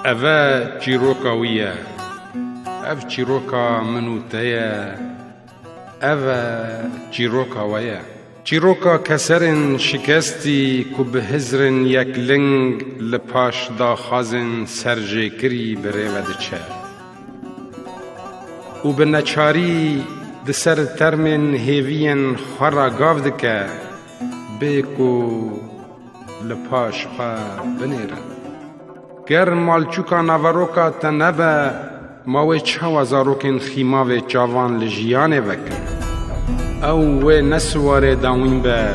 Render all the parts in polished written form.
اوه چیروکا ویه اف چیروکا منو تیه اوه چیروکا ویه چیروکا کسرن شکستی که به هزرن یک لنگ لپاش دا خازن سرجه کری بره و دچه و به نچاری ده سر ترمن هیوین خورا گاو دکه بیکو لپاش پا بنیرن گر مالچوکا نواروکا تنبه ماوی چه وزاروکن خیماوی چاوان لجیانه وکن او و نسواره داوین به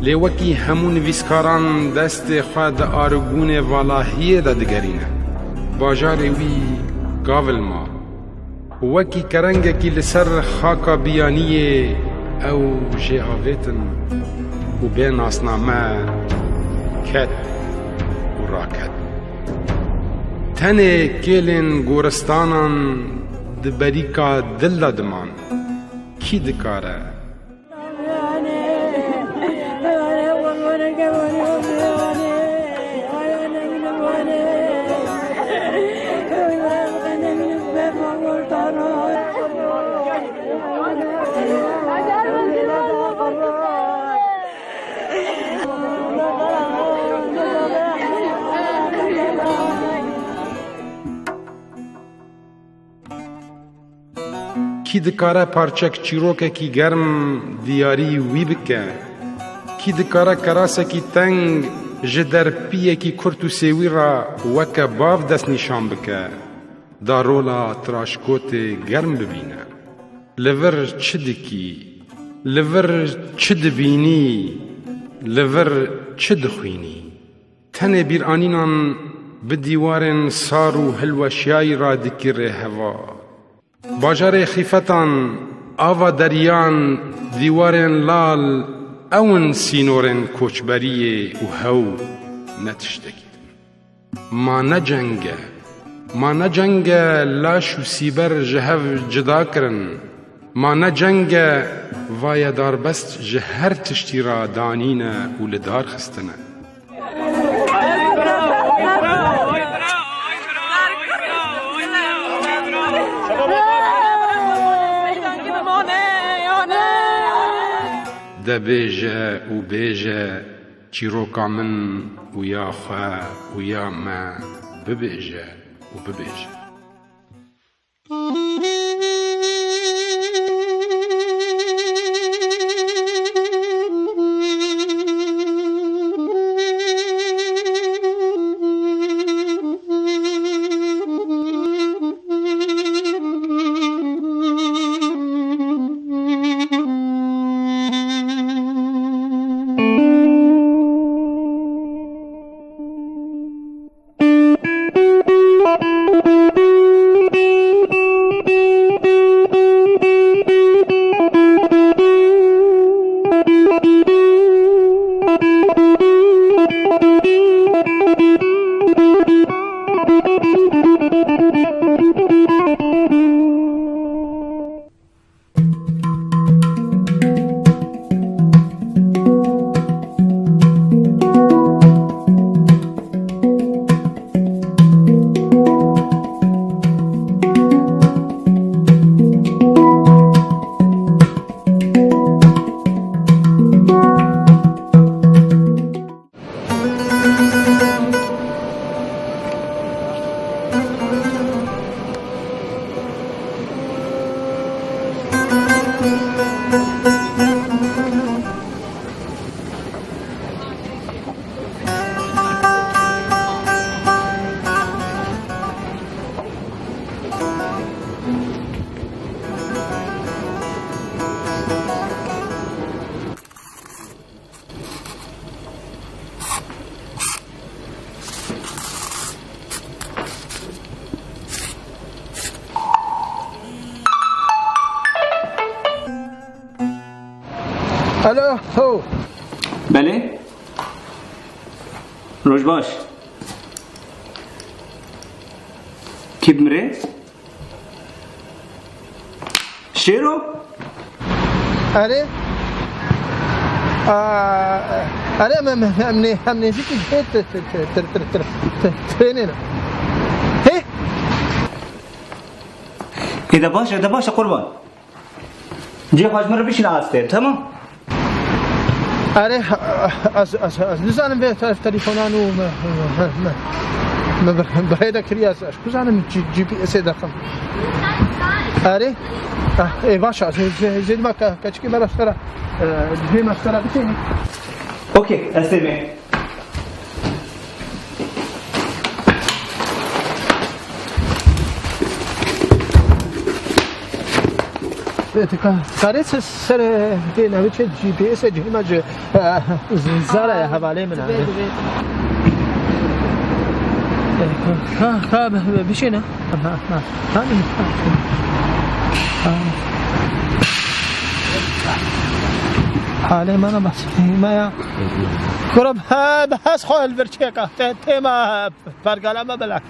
لیوکی همون ویسکاران دست خواه آرگون والاهیه دا دگرینه باجار وی گاول ما وکی کرنگه کی لسر خاکا بیانیه او جهاویتن و بین آسنامه کت و راکت تنه کلین گورستانان دبریکا دل دمان کی دکاره کی دکاره پارچک چیروکه کی گرم دیاری وی بکه کی دکاره کراسه کی تنگ جدر پیه کی کرتو سیوی را وکه باف دست نشان بکه دارولا تراشکوت گرم ببینه لور چه دکی لور چه دبینی لور چه دخوینی تنه بیرانینان به دیوارن سارو هلوشیای را دکره هوا باجار خیفتان آوا دریان دیوارن لال اون سینورن کوچبریه و هو نتشتگید ما نجنگه لاش و سیبر جهو جدا کرن ما نجنگه وای دار بست جهر تشتی را دانینه و لدار خستنه ده بیجه و بیجه چیروکا من و یا خواه و یا ما ببیجه و ببیجه هو بله روش باش کی بمره شیرو آره آره من نزدیک ترینه هی اذا باشه قربان جي خواهش مرة بيشين عاستير تمام آره از نزانم به تلفنانو برای کریاس کجانم جی پی اس دارم آره باشه زید ما کچکی مرا سر جی ما سر بتینی اوكي استلمي کاری سر دینا چه جی پی اس جی ما زاره حواله من ها بشینه حاله منو بس ما کرب بس خال برچه که تیما برگاله ما بلک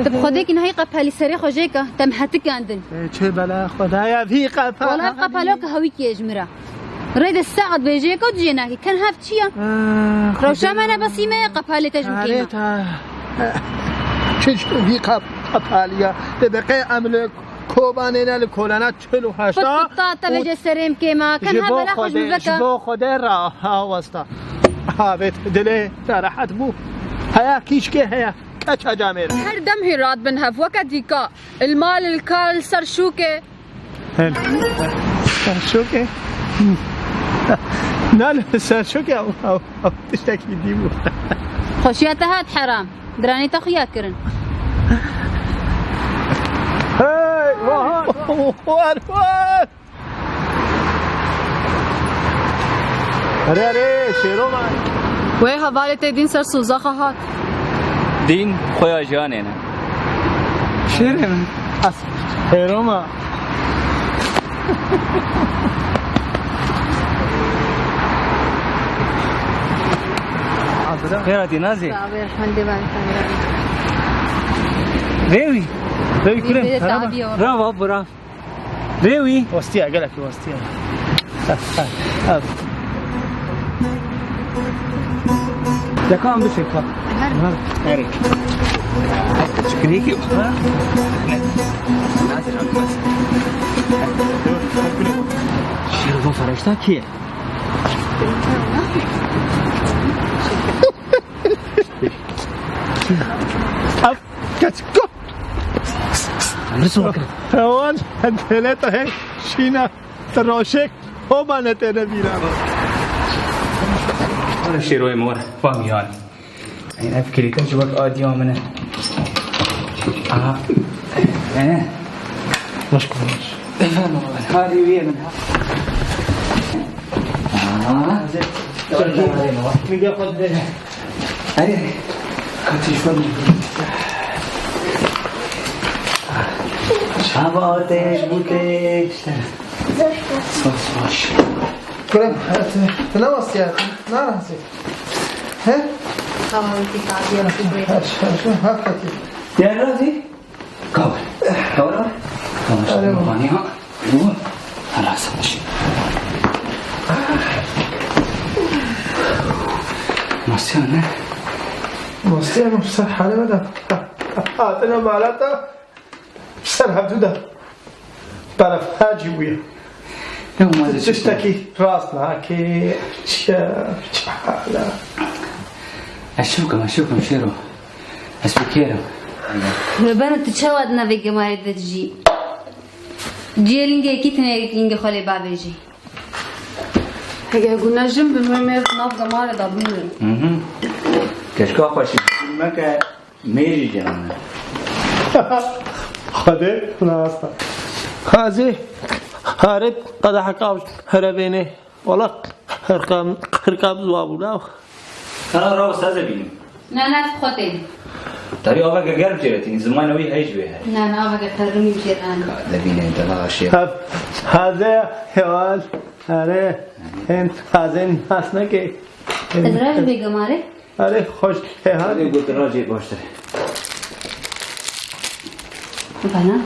طب خديك نهاي قبالي سريع خجيكا تم حتك عندن چه بلا خدايا في قبال والله قبالوك هويك يا جمرة ريد الساعة بيجيك وتجيناكي كان هافتشيا روشا ما انا بسيمة قبالي تجمكينا چه في قباليا تبقى عمل کوبانینا لکولانات 48 تا بجه سریم کیما کن ها بلا خوش بفکر جبو خدا را واسطا هاوت دله راحت بو هيا كيش كي هيا كاتش جامير هر دم هي راد بن هف وقت ديكا المال الكال سرشوكه سرشوكه نال سرشوكه او تشتكي ديبو خشيتها حرام دراني تخيا كرن هاي وار اري شيرو ما وی حواله دین سر سوزا خواهد دين خويا جانينا شيرين هيروما خيراتي نازي صابر الحمد لله ريوي كلام برافو برافو برافو ريوي وستيا قالك وستيا ده كان بشكل هاري شكريكي شيرو فرشتا كي كاتكو رسوك هون ثلاثة هيك شينا تروشك هما نتنا بينا ولا شيرو يمور فاهميان يعني أفكري كجوك آديا منه مشكور فهموا هذه ويا منها نيجي خد ده هاي كاتي شوي شاباتش بوتش صوص كلام تناوس يا نارسي ها خواتي تعبير في البيت شو هاكتي يا رازي كور مانيها خلاص ماشي مصيانة مصيانة بسر حالي بدا هاتنا مالتا بسر هبدودا برف هاجي ويا تشتكي راسنا كي حالة أشوفكم شيرو أسبكيرو بنا تشود نبيك ما يدجي جيلينجي كيتنا لينجي خالي بابيجي هيك قلنا جنب المهم نافضة مالي ضابنين کشکا خوشی مکه میری جانه خده ناستا خازی هارب قدح قابش هربینه والله خرقاب زوابولا خلا را استاد بینیم نه خودت تاری آقا گرم چرتی زمان وی هیچ به نه آقا ترمی میشن لبینه دلاشی هذا حوال آره انت هذا هست که ادراج بگم آره خوش حال گفت راجی باشه بنا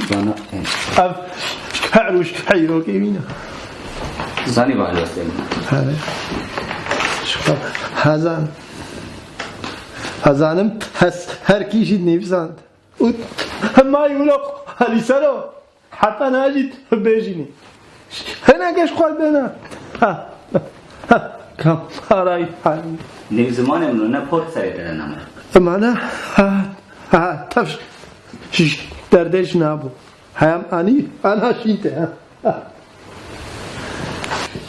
بانا اب کاروش حیرو که مینا زنی باید هستیم آره هزانم هست هر کیشید نفسند او ما یولا حلیسه رو حتی نجید بیجینی هنگش خواهد بنا کم آرای حالی نیو زمان منو نه پورت سری داره نمه منه تفش دردش نبود هم آنها شیده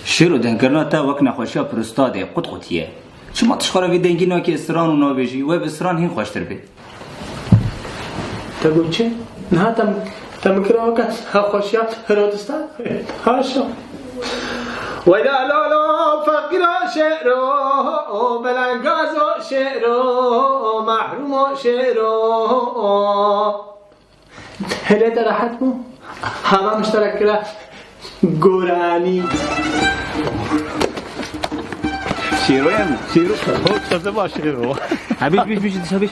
شیرو دنگرنا تا وقت نخوشی ها پرستاده قطیه چه ما تشخوره وی دنگی نا که اسران و نابیجی و به اسران هین خوشتر بید تقول چه؟ نه تم کرا که خوشی ها هرودستان هاشا ویلا لالا فقیرا شعرو بلنگازو شعرو محرومو شعرو هله در راحت مو همه مشترک کرا گورانی شیرو هم شیرو تازه با شیرو بیش حبیش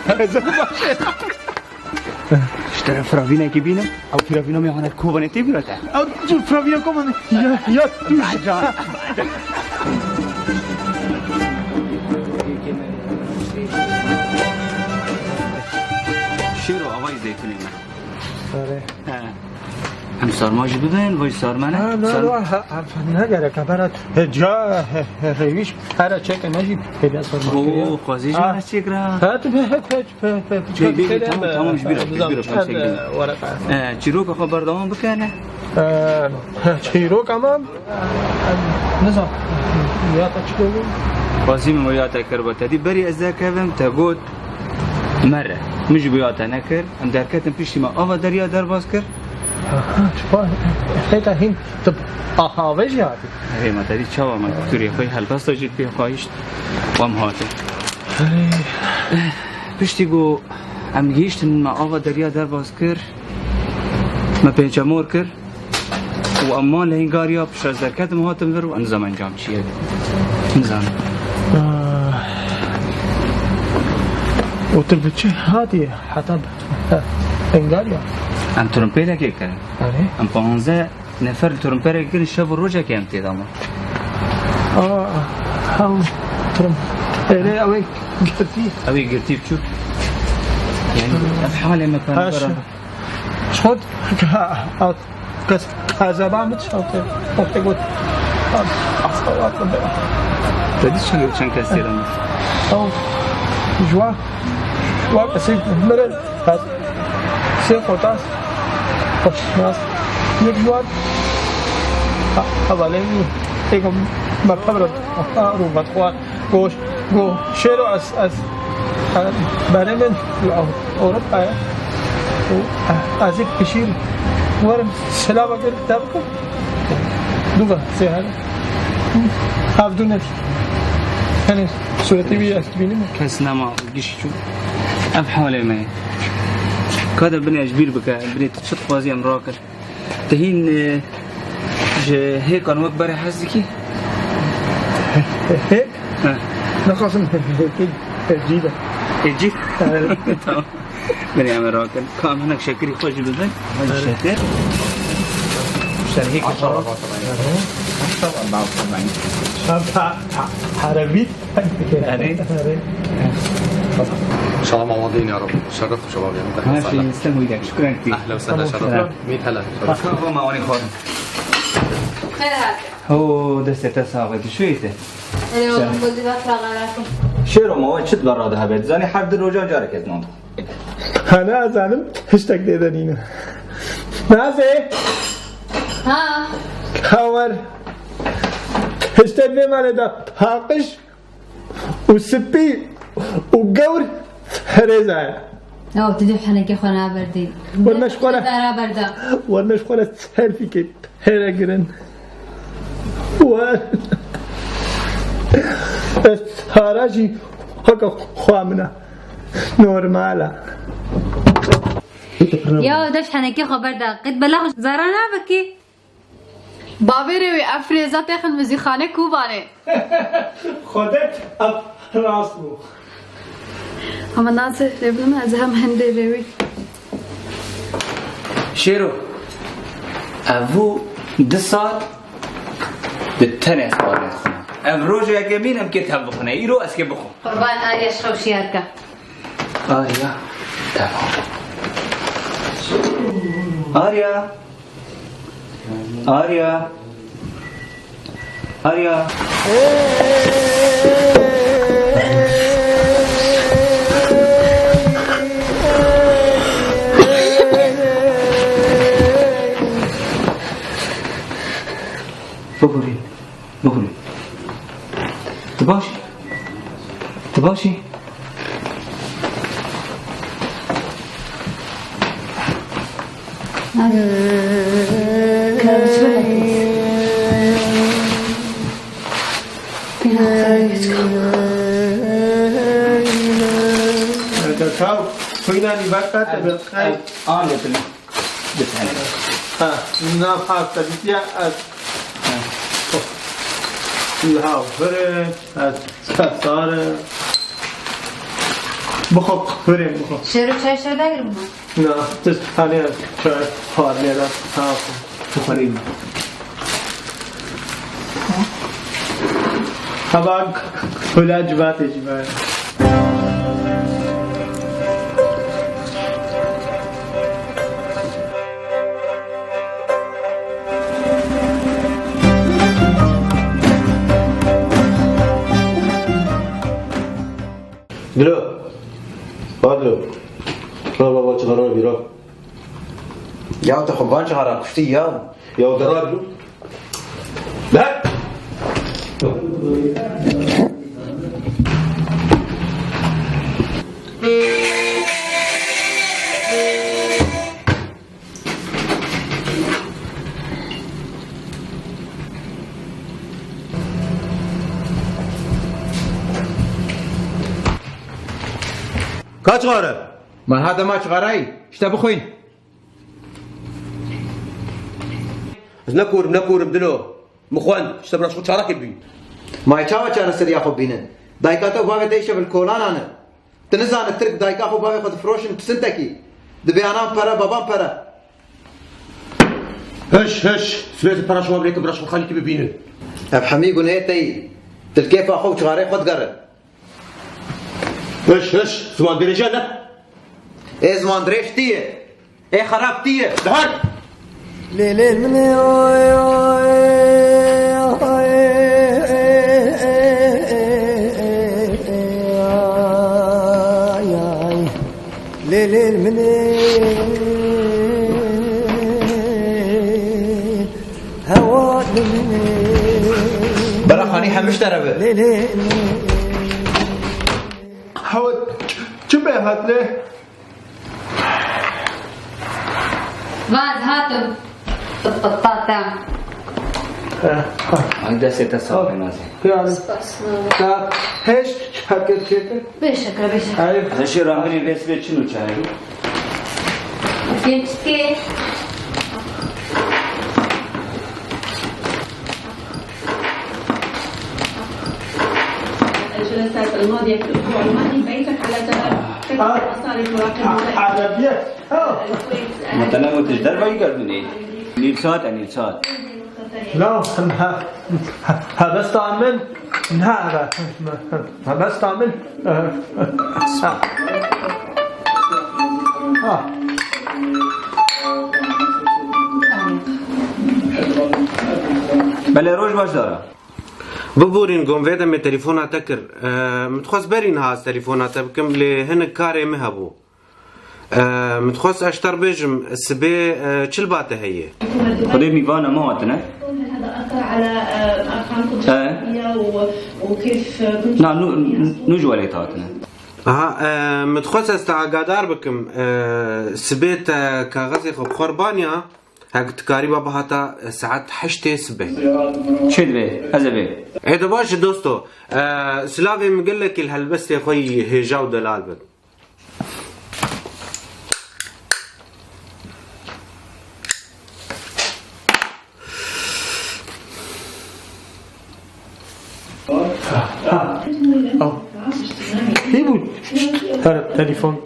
تازه با شیرو اشترا فراوینه که بینم او فراوینه میخواند کوبانه تی بیراته او جو فراوینه کوبانه یا توش جان شیرو آقای زیتونی من آره هم سارماج ببین وای سارمانه نه نگره که برات جا رویش هر چه که نجی پیدا سارماج او قاضی جو هست چه گرم تمامش بیرو چیروک خب بردوان بکنه چیروک اما نزا یاتا چی بگو قاضی من یاتا کر با تدی بری از کردم تا گود مره مش بیاتا نکر ام درکتم پیشی ما آوا دریا در باز کر خیلی هین تو آهاوش یادی هی ما تدی چاوا ما دکتری خوی هلباس داشت پی خواهیشت وام هاته پشتی گو ام گیشتن ما آوا دریا در باز کر ما پنجمور کر و اما لهنگاریا پش از درکتم هاتم ورو انزام انجام چیه انزام و تو بچه هادی حتی انگاریا ام ترمپیلا که کردم ام 15 نفر ترمپیلا که شب و روزه که ام تیدامه هم ترمپیلا اوی گرتی بچو یعنی افحاله مکان برام شد کازابان بتشوفه وقتی گفت اصلا تدی چند کسی رم او جوا کسی مرد هست سه خوداست خوش ناس یک جواد اولی ایگم مپبرد رو بدخواه گو شیرو از برای من اروپا از یک کشیر ورم سلام اگر دبکن دوباره سه هر هفت نفس یعنی صورتی بی است بینیم کس نما گیشی چون اب حاله ما کادر بنی اجبیر بکه بنی تشط بازی امرا کر تهین جه هیک آن وقت برای حزی کی هیک نخواستم جیبه جیب تمام بني عم راكن كان هناك شكري خوش بزن شكر شريك حربيت ان شاء الله معوضين يا رب شرفتوا شباب يعني ماشي يسلموا ايدك شكرا كثير اهلا وسهلا شرفتوا 100 هلا شكرا ما وني خالص خير هات هو دسته صاغت شو يته اليوم بدي بفرغ عليكم شيرو ما شد برا ده بيت زاني حد الرجال جارك يتنط انا ازانم هشتاج ديدانينا نازي ها خاور هشتد في مالدا هاقش وسبي وقور هريزاي أو تدو حنكي خنا بردي ورناش خنا ترى بردا ورناش خنا تسهل فيك هلا جرن و هراجي هكا خوامنا نورمالا يا دفش حنكي خبر دا قد بلغش زارانا بكي بابی روی افریزا تخن مزیخانه کوبانه خودت اب راست بو اما ناصر ربنا از هم هنده روی شيرو افو دسات بالتنس قارن خنا افروج يا جميل ام كتاب بخنا يرو اسكي بخو قربان آريش خوشياركا آريا تمام آريا آريا آريا بخوري بخوري تباشي تباشي تاو فينا نبقى بالخير آن يتلي بتهني ها نافع تبيع الهاو فرن صار بخو فرن بخو شروع شاي داير بما نا تستاني شوي فارني لا هاو بخوري هباك ولا جبات جبال دلو بادلو را بابا چهارا بیرا یا تو خوبان چهارا کشتی یا درا بلو نه کا چهاره من هذا ما چهاره اشتا بخوين نکورم دلو مخوان اشتبرا شو چهارا کبی ما يتشاوى كان السريع خو بينن دايكاتو بابي تيشا بالكولان انا تنزان الترك دايكا خو بابي خد فروشن بسنتكي دبي انا برا بابا برا هش سويت براش وابريك براش خليك ببينن اب حميقو نيتي تلكيف اخو چغاري خد قرر هش زمان درجة لا ايه زمان دريش تيه ايه خراب تيه دهار ليل من ليل من هوا براخاني حمش تربه ليل هوا شبه هات له بعد هاتم الطاطا عندها ستة صافي نازل يعني لا هيش حكيت كده بشكرا بشكرا هذا شيء رامبري بس بيت شنو شايف كيف الجلسات الماضية في الأسبوع الماضي بيتك على جانب مصاريف مراقبة عربية مثلا وتجدر بقى يقدرني نيلسات نيلسات لا هذا استعمل هذا هذا استعمل بله روش باش داره ببورين قوم فيدا من تليفونات تكر متخص برين هاز تليفونات بكم لهن كاري مهبو متخص اشتر بيجم السبي چل باته هي خدي ميوانا ما هاتنا هذا أثر على أرقام وكيف كنت لا نو جواليتاتنا متخصص استعقادار بكم سبيت كاغزي خب خربانيا هاك تكاري بابا هاتا ساعات حشتي سبه شد بي هذا بي هيدا باش دوستو سلافي مقلك الهلبس يا خوي هيجاو دلال بد هی بود تلفن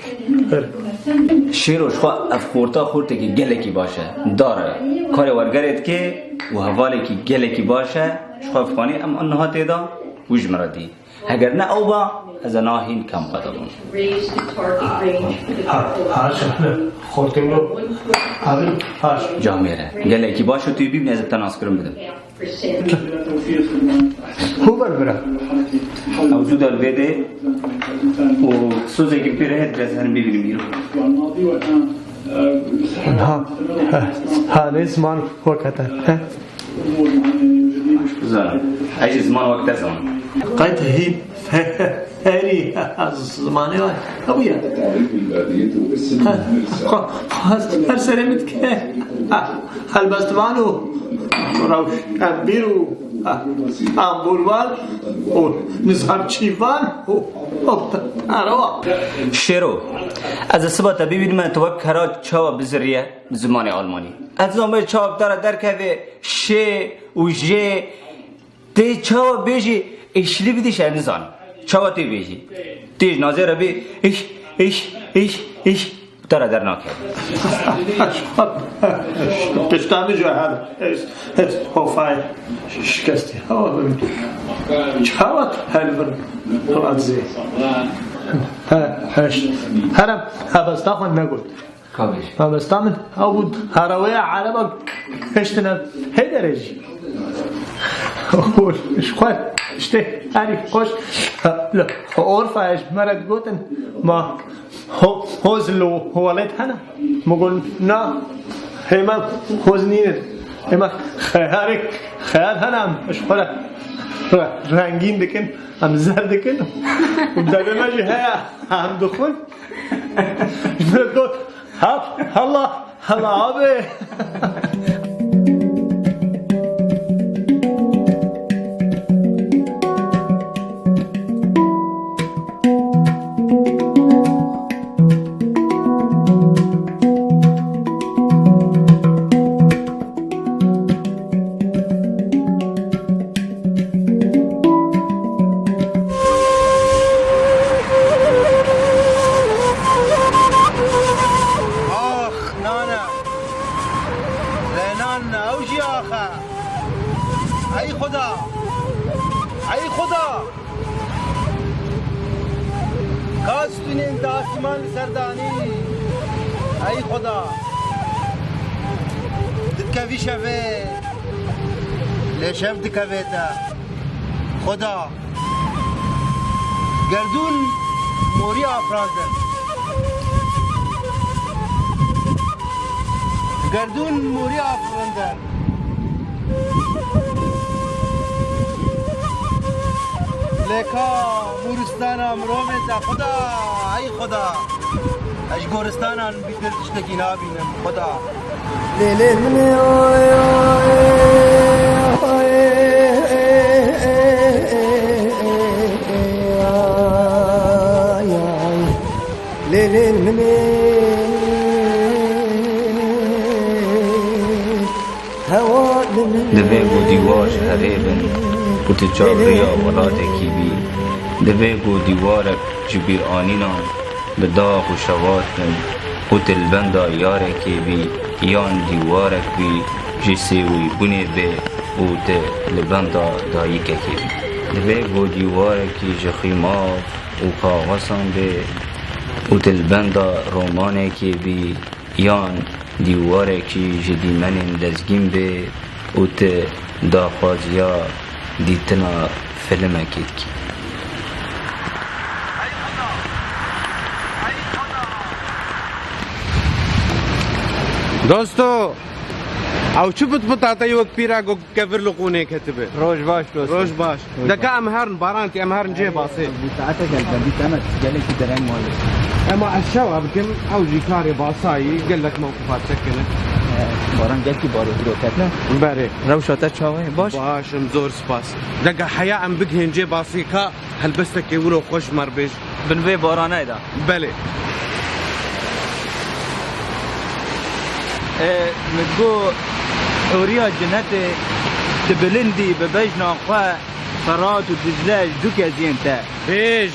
شیروش خواه افخورتا خورته که گلکی باشه داره کار ورگرد که و حوالی که گلکی باشه شخواه افخانی ام انها تیدا وش مردی اگر نه او با از ناهین کم قدبون هاش خورتیم رو هاش جامعه گلکی باشه توی بیبنی از تناس کرم بدم هو بربره او زود الویده و سوزه که پیره درست هنم ببینیم بیرو ها زمان وقتا زمان ایش زمان وقت زمان قاید هی فری از زمانه وای اویا هر سرمت که هلبستوانو روش بیرو امبوروال و نظام چیوان شیرو از سبات ببینیم من تو کرا چاوا بزریه زمان آلمانی از زمان چاوا داره درکه شه و جه تی چاوا بیجی اشلی بیدیش نزان چاوا تی بیجی تیج ناظر بی ایش داره در ناکه پشتامی جو هست هفای شکستی چاوت هلبر عزیز هرم هبستا خون نگود هبستا من او بود هروی عربا کشتنم هی درجی شخواه اشته هری خوش عرفش مرد گوتن ما هوزلو هوالت هنه مگل نه هیما هوز نینه هیما خیال هنم اشخواه رنگین دکن هم زرد دکن و دقیقه مجی هیا هم دخون مرد گوت الله آبه ای خدا کاستونین داسمان سردانی ای خدا دکوی شوه لیشف دکوی تا خدا گردون موری افرازن گردون موری افرازن لیکا مورستانم رومه تا خدا ای خدا اش گورستانم بیتر تشتکی نابینم خدا لیلی منی آی لیلی منی هوا دبه و دیواش هریبن و تجاریا ولادکی بی دبه و دیوارک جبیر آنینان به داغ و شواتن و تلبندا یارکی بی یان دیوارک بی جسیوی بونه به و تلبندا داییکی بی دبه و دیوارکی جخیما و کاغسان به و تلبندا رومانکی بی یان دیوارکی جدیمن دزگیم به و ت داخوازیا دیتنا فیلم اکید کی دوستو او چه بطاطا وەک پیراگۆ کەڤر لە قوونێک هەتبێ ڕۆژ باش ڕۆژ باش دەکا ئەم هەرن باڕانتی ئەم هەرن جێ باسێ ساعتە گەلبەندی تەمە گەلێکی دەرەنگ ماڵێ ئەمە ئەشەوا بکەم ئەو ژی کارێ باسایی گەلک مەوقفات چەکەنە باران گەلکی بارۆدرۆکەتە بەرێ ڕەوشاتە چاوەیە باش باشم زۆر سپاس دەگە حەیا ئەم بگهێن جێ باسیکە هەلبەستەکێ ورۆ خۆش مەڕبێژ بنوێ بارانایدا بەلێ متگو اوریا جنته دبلندی به بجنا خوا فرات و دجله دو کزین تا بیش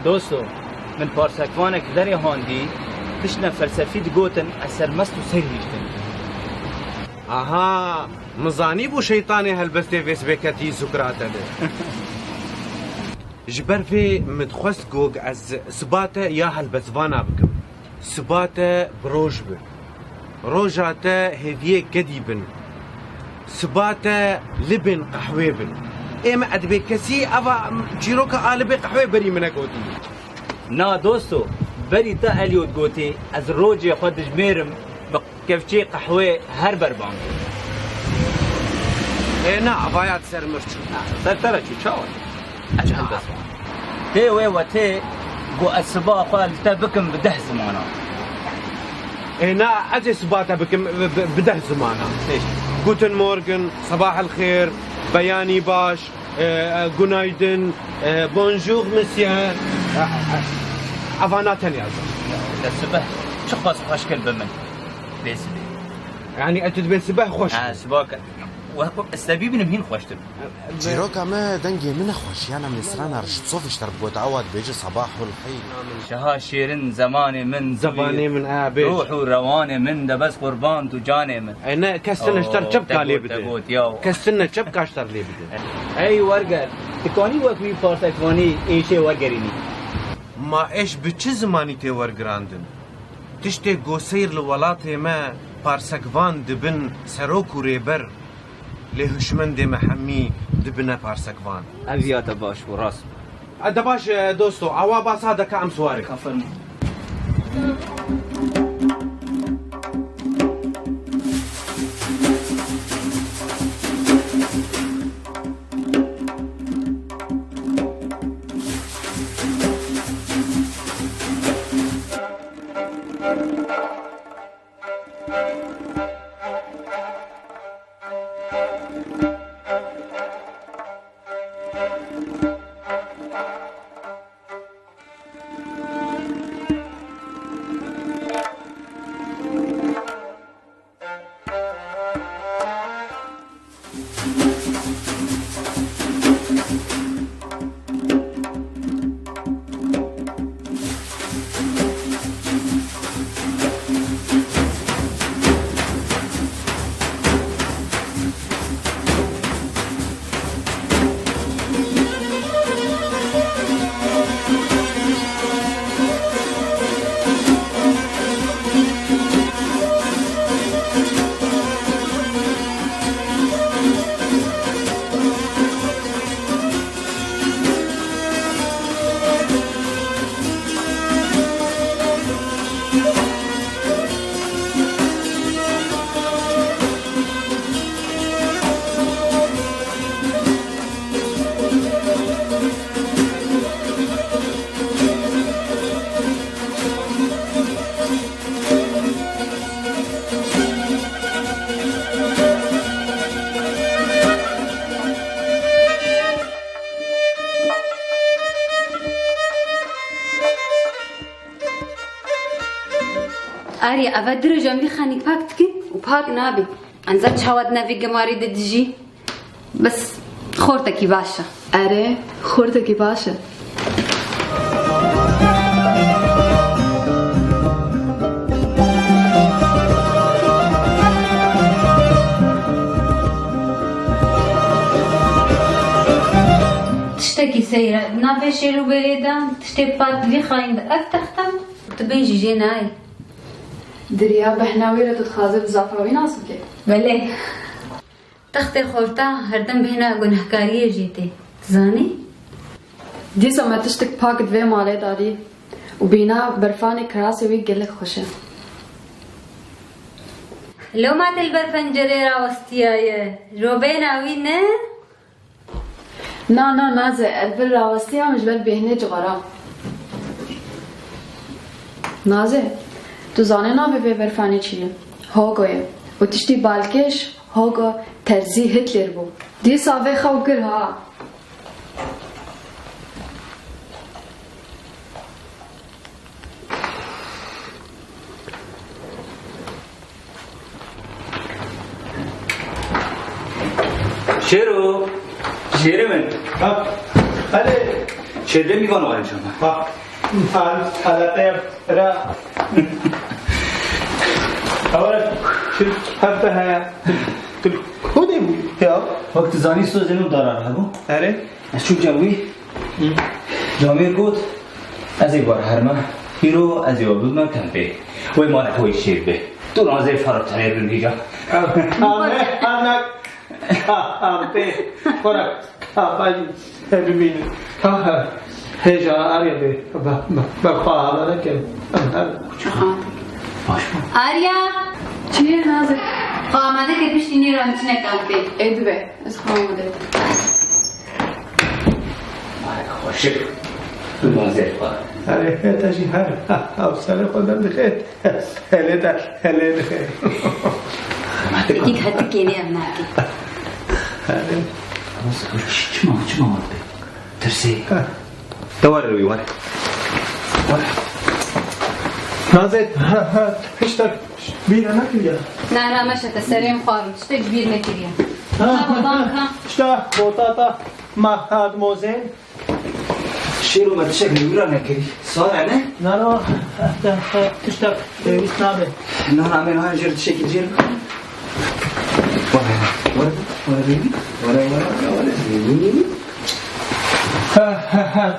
دوستو من پارسکوانک دری هاندی تشنا فلسفی دگوتن اثر مست و سر هیشتن ئاها مزانی بوو شەیتانی هەلبەستێ فێسبێکەتی سوکراتە لێ ji ber vê min dixwest got ez sibate ya helbestvana bikim sibate bi roj bi roja te hêviyê kedî bin sibate libên qehwê bin ême edbê kesî eva çîroka alibê qehwê berî min gotî نا دوستو بری تا الیوت گوتی از روجی خود دجمیرم به کفچی قهوه هر بربان نه عبایت سر مرچ سر ترى شو شاور اجل بس تي و تي جو السباق قال تبكم بده زمانه نه اجي سباته بكم بده زمانه ليش جوتن مورجن صباح الخير بياني باش جونايدن بونجور مسيا افانا تنيازم السبه شو خاص خشكل بمن بيسبي يعني انت تبي سبه خوش سباك السبيب نمهين خوشتم جيروكا ما دنجي من خوش يعني مصرنا رشت صوفش تربو تعود بيجي صباح الخير شها شيرين زماني من زماني من بيج روح ورواني من ده بس قربان تو جاني من انا كسنا اشتر شبكه لي بده كسنا شبكه اشتر لي بده اي ورقه تكوني وقفي فارسكواني اي شيء ورقريني ما ايش بچ زماني تي ورگراندن تشتي گوسير لولاتي ما پارسکوان دبن سروک و ریبر لهشمند محمی دبنه پارسکوان ابيات باش وراس ادا باش دوستو اوا باس هذا كام سواري كفرني آری اول جنبی خانی پاک کن و پاک نابی انزا چهود نوی گماری ددجی بس خورتا کی باشه آره خورتا کی باشه تشتكي سيرة نافشي رو بريدان تشتي بات لي خاين افتختم تبين جيناي دریا بهناوی را تتخاذ بزعفراوی ناسب که بله تخت خورتا هردم بهنا گناهکاری جیتی زانی؟ دیسا ما تشتک پاکت وی مالی داری و بینا برفانی کراسی وی گلک خوشه لو ما تلبر پنجره راوستی آیه رو بیناوی نه؟ نه نازه البر راوستی هم جبر بهنه جغرا نازه تو زانه نابه وی برفانی چیه؟ هاگویه و تشتی بالکش هاگا ترزی هتلر بو دیسا وی خو گر ها شیرو شیر من هلی شیر میوان وارد شما حلقه را اول هفته ها کدی بود یا وقت زانی سوزنو دارار هبو اره اشو جوی جامعه گود از این بار هرما هیرو از این بود من کمپه وی مال کوی شیر به تو نازه فرق تنه رو نیجا آنک آمپه خورک آفاجی ببینی هجا آریا به بخواه نکن آریا چیه نازه؟ قامده که پشتینی رو همچنه کمپی ایدو به از خامده خوشه تو نازه فرق اره تاجی هر افسر خودم بخیر هله بخیر بگید حتی کنی ام ناکی چما مال به ترسی دوار روی واره نازت هشتر بیره نکریا نه رامشت سریم خوارم شتک بیر نکریم شتا بوتاتا مهد موزین شیرو ما تشک نگورا نکری ساره نه؟ نه تشتا بیست نابه نه نامه نه جر تشکی جر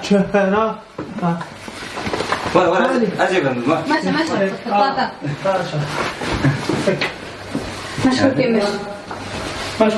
چهنا واره عجبا ماشي خطاطة ماشي كمل ماشي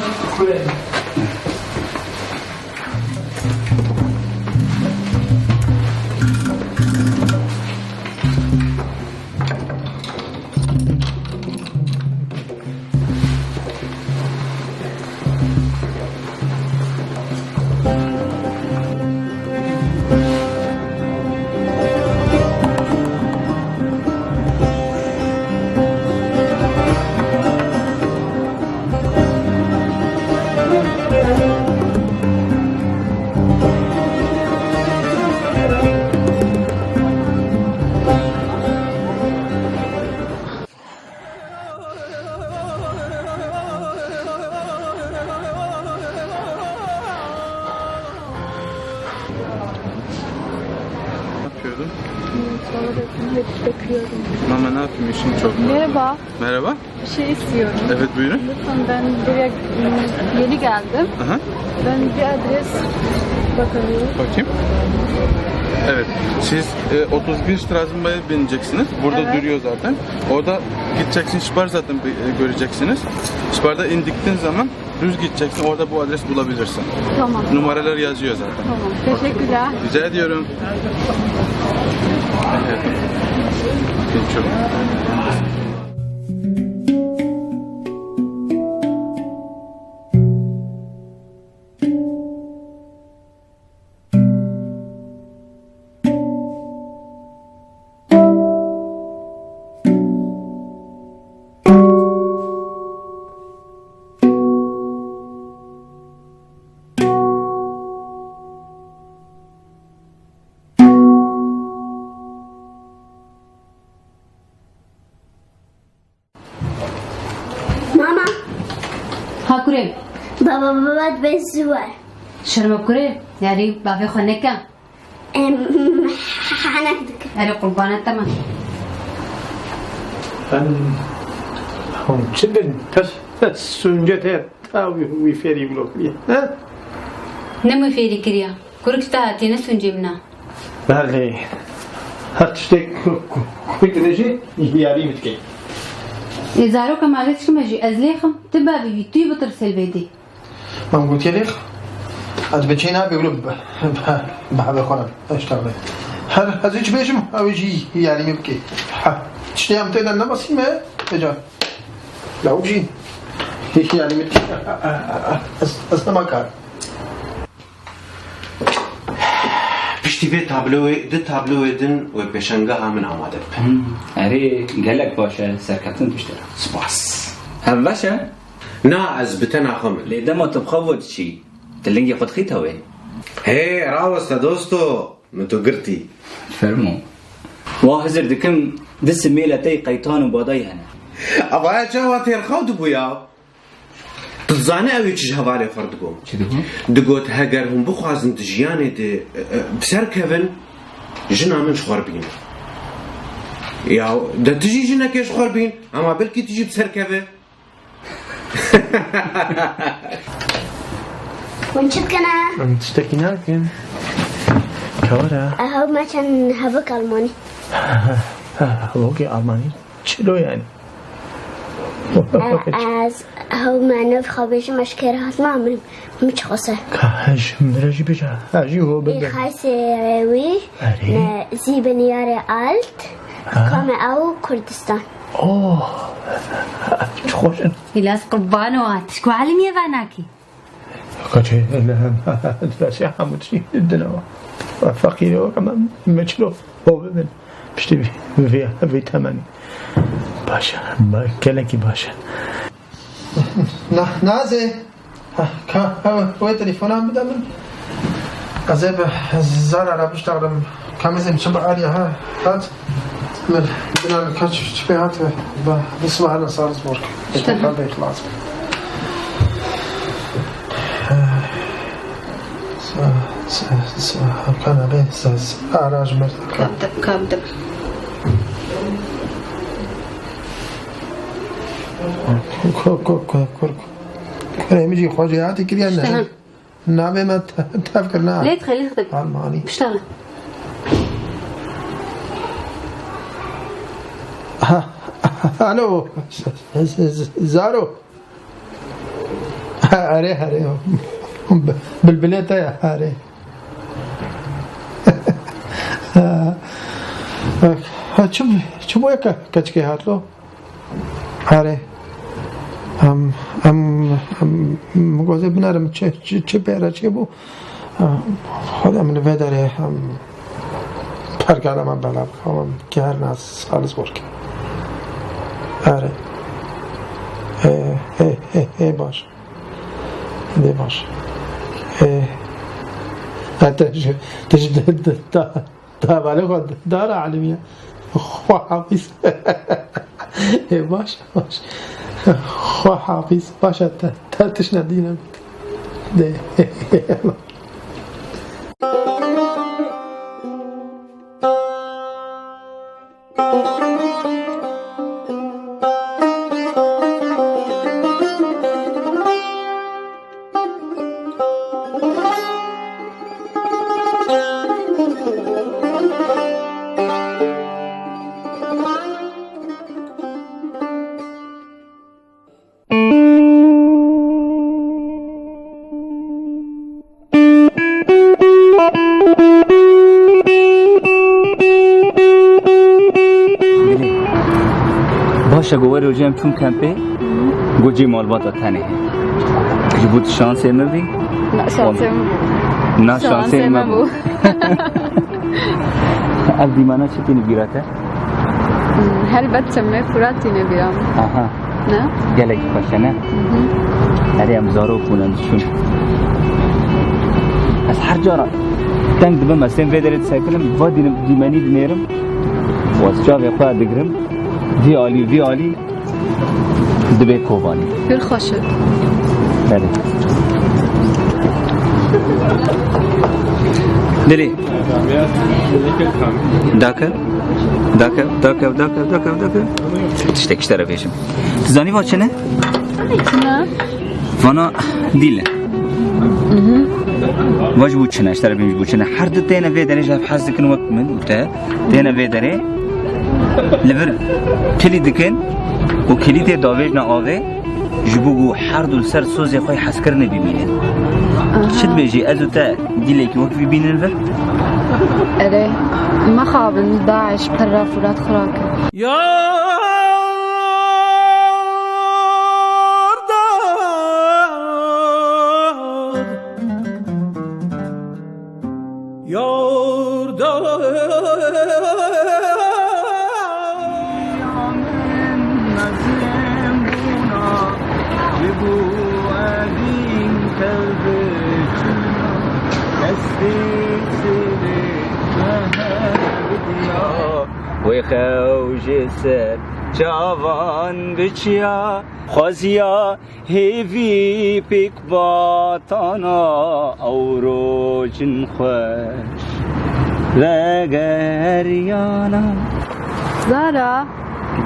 Mama ne yapayım işin çok var. Merhaba. Merhaba. Bir şey istiyorum. Evet buyurun. Lütfen ben buraya yeni geldim. Aha. Ben bir adres bakıyorum. Bakayım. Evet. Siz 31 Strasbourg'a bineceksiniz. Burada Evet. duruyor zaten. Orada gideceksiniz. Spar zaten göreceksiniz. Spar'da indikten zaman düz gideceksin. Orada bu adres bulabilirsin. Tamam. Numaralar yazıyor zaten. Tamam. Teşekkürler. Rica ediyorum. Evet. Çok. كوري بابا بابا بالزوار شرم كوري يعني بافي خنكا حنكدك يعني قربانات تمام هم چندن تس سنجت تا وی فری بلوکلیه نمو فيري كريا كورك تاعتي نسون جبنا بله هر تشتك کوی کنشی یاری میتکی زارو كمالتش كمجي أزليخم تبا بيبيتوي بترسل بيدي ما قلت لك از بچینا بيقولوا بحب خونم اشتغل هر از هیچ بيجم او يجي يعني يبكي تشتي ام تقدر نبصي ما اجا لا وجي يعني متي اصلا ما كان پشتی به تابلوی دن و بشنگه همین آماده بکن. اری گلک باشه سرکتن بیشتر. سپاس. هم باشه؟ نه از بتن آخم. لیده ما تبخواد چی؟ تلنگی خود خیت هوی. هی راوست دوستو متو گرتی. فرمو. واحزر دکم دست میلتی قیتان و بادای هنه. ابا جوات الخود بویا. تزانه اوی چیز حوالی خورد گم. چی دگم؟ دگوت هگر هم بخوازن تجیانه ده بسر کون جنا منش خور بین. یا ده تجی جنا کش خور بین اما بلکی تجی بسر کون. ونشد كنا تشتكينا كن كورا هو ما كان هبك ألماني هبوكي ألماني شلو يعني از هو ما نفخبيش مشكلات ما عمري مش خاصة كاش مرجي بيجا هاجي هو بدل خايسة زي بنيارة آلت كام أو كردستان اوه خوش إلاس قربانوات شكو عالم يفاناكي كاتي لهم دراسي حمودشي الدنوا فقير وكمان مشلو هو بدل بشتي في ثمن باشا ما كلكي باشا نازي هو تليفونام بدا من قزيب زارا را بشتغلم كامزم شبع عليها هات من بنا الكاتش تبيعات بسمع على سالزبورغ اشتغل بيت لازم كان بين أراج مرة كابدب يجي خواجياتي كذا نعم ما تفكر نعم ليه تخليه يخدم ألماني بشتغل الو زارو هاري بالبلاد يا هاري شو وياك كاتشكي هاتلو هاري مگوزه بنارم چه پیرا چه بو خودم نویداره پرگرم من بلا بخوام گرن از سالزبورگ آره باش باش تاباله خود داره علمیه خواهیز باش خواه حافظ باشد تش ندینم ده باشه گوه رو جمع چون کمپه گوجی مالبات تنه جبوت شانسه مبی؟ نه شانسه مبو از دیمانا چی تینی بیراته؟ البته من فراتی نبیرم آها نه؟ گلک باشه نه؟ هری هم زارو کنند شون از هر جارا تنگ دبم استن ویدرت سایکلم و دیمانی دنیرم و از جاوی خواه دگرم دی عالی دبی کوبانی بیر خوشت بله دلی داکر تشتکش طرفیشم زانی با چنه؟ نه وانا دیله واج بود چنه اشتر بیمش بود چنه هر دو تینه ویدره جاب حز دکن وقت من وقته تینه ویدره لبر کلی دکن و کلی تی داویج نا آوه جبوگو هر دول سر سوزی خوی حسکر نبیبینن شد بیجی ازو تا دیلی که وقت ببینن و؟ اره ما خوابن داعش بطرف ولاد خراکه وی خوش سر جوان بچیا خوزیا هیوی پیک باتانا او روچن خوش لگریانا زارا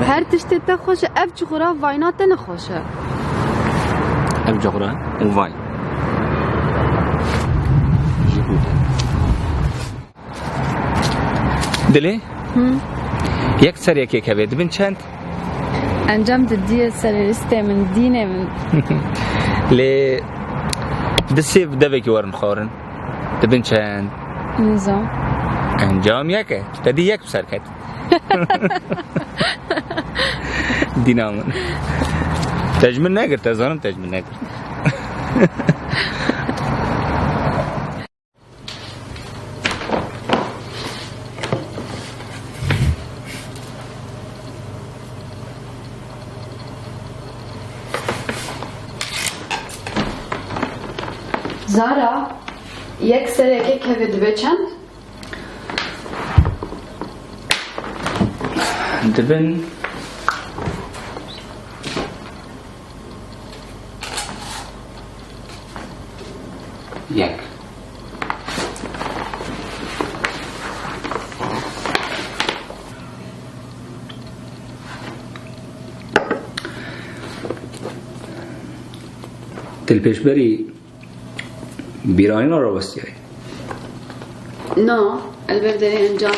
هر تشتی تا خوش اف جغرا واینات نخوشه اف جغرا وای دلی؟ یک سر یکی که بید بین چند؟ انجام دیه سرریسته من دینه من لی دسیف دوی که ورن خورن دبین چند؟ نظام انجام یکه تدی یک بسر کد دینامون تجمن نگر تزانم تجمن نگر زارا یک سر یکی که بید چند؟ دبن یک دل پیش بری بیرانی رو بستی هایی نه البته داری انجامه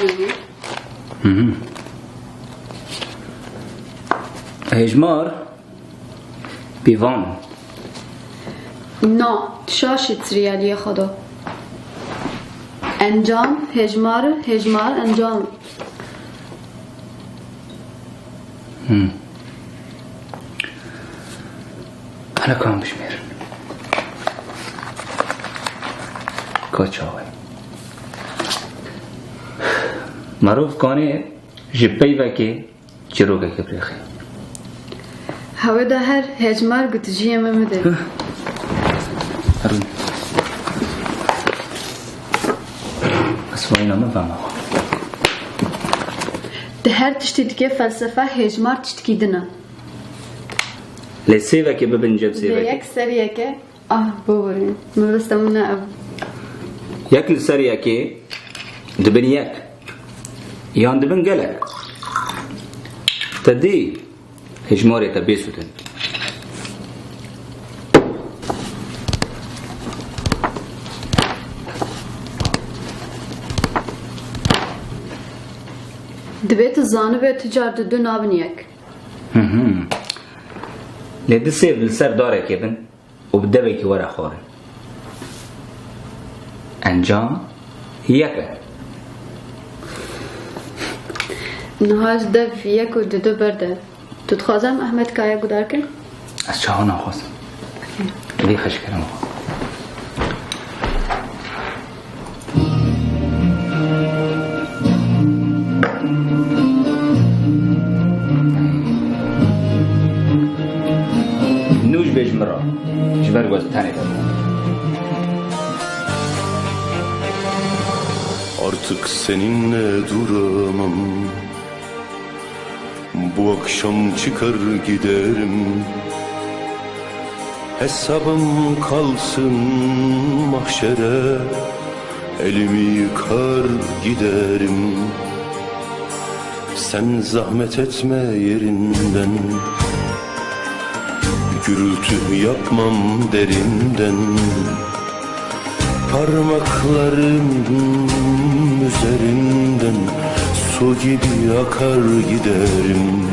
هجمار بیوان نه شاشید ریالی خدا انجام هجمار انجام حالا کام بشمیر کچه آقای معروف کانه جبهی وکی چروگه که بریخی هوا ده هر هجمار گتجیه ممده هرون اسوایی نامه فهم آقا ده هر تشتی دیگه فلسفه هجمار تشتکی دنه لسی وکی ببین جب سی وکی یک سریه که ببورین مبستمون نه یک لسریه که دبن یک یان دبن گلک تدی هجماری تا بیسودن دبیت زانه به تجار دو نابن یک لیده سیب لسر داره که بن و بدوی که ورا خوره انجام یکه نهاج دف یک و دو برده تو تخوازم احمد کایا گدار کن؟ از چه ها نخواستم لی خش کرم نوش بجمرا جبر گوز تانی دارم Artık seninle duramam. Bu akşam çıkar giderim. Hesabım kalsın mahşere. Elimi yıkar giderim. Sen zahmet etme yerinden. Gürültü yapmam derinden. Parmaklarım üzerinden su gibi akar giderim.